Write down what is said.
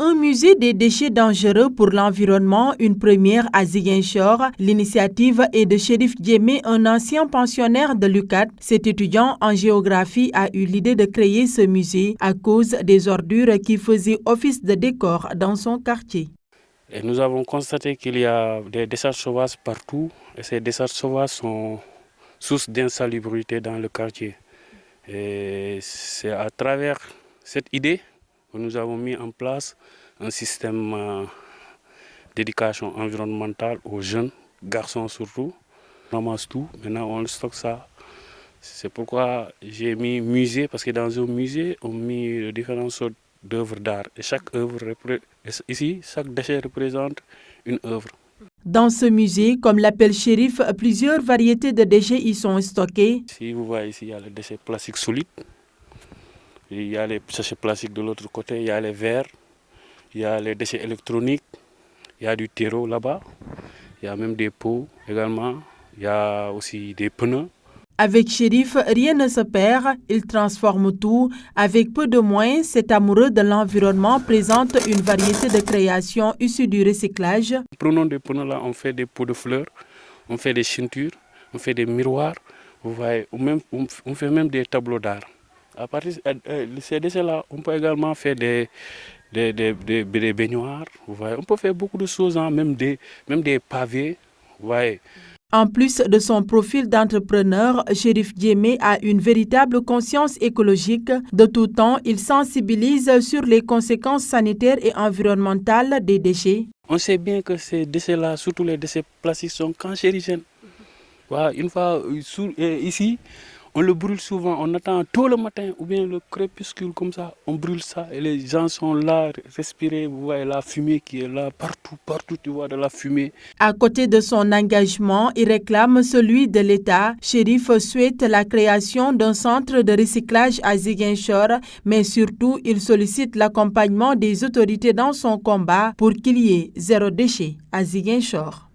Un musée des déchets dangereux pour l'environnement, une première à Ziguinchor. L'initiative est de Chérif Djemé, un ancien pensionnaire de l'UCAD. Cet étudiant en géographie a eu l'idée de créer ce musée à cause des ordures qui faisaient office de décor dans son quartier. Et nous avons constaté qu'il y a des décharges sauvages partout et ces décharges sauvages sont source d'insalubrité dans le quartier. Et c'est à travers cette idée que nous avons mis en place un système d'éducation environnementale aux jeunes, garçons surtout. On ramasse tout, maintenant on stocke ça. C'est pourquoi j'ai mis musée, parce que dans un musée, on met différentes sortes d'œuvres d'art. Et chaque déchet représente une œuvre. Dans ce musée, comme l'appelle Chérif, plusieurs variétés de déchets y sont stockés. Si vous voyez ici, il y a les déchets plastiques solides. Il y a les déchets plastiques de l'autre côté, il y a les verres, il y a les déchets électroniques, il y a du terreau là-bas, il y a même des pots également, il y a aussi des pneus. Avec Chérif, rien ne se perd, il transforme tout. Avec peu de moyens, cet amoureux de l'environnement présente une variété de créations issues du recyclage. Prenons des pneus là, on fait des pots de fleurs, on fait des ceintures, on fait des miroirs, vous voyez, on fait même des tableaux d'art. À partir de ces déchets-là, on peut également faire des baignoires, vous voyez. On peut faire beaucoup de choses, hein, même des pavés, vous voyez. En plus de son profil d'entrepreneur, Chérif Djemé a une véritable conscience écologique. De tout temps, il sensibilise sur les conséquences sanitaires et environnementales des déchets. On sait bien que ces déchets-là, surtout les déchets plastiques, sont cancérigènes. Voilà, une fois ici, on le brûle souvent, on attend tôt le matin ou bien le crépuscule comme ça, on brûle ça et les gens sont là, respirer, vous voyez la fumée qui est là, partout tu vois de la fumée. À côté de son engagement, il réclame celui de l'État. Chérif souhaite la création d'un centre de recyclage à Ziguinchor, mais surtout il sollicite l'accompagnement des autorités dans son combat pour qu'il y ait zéro déchet à Ziguinchor.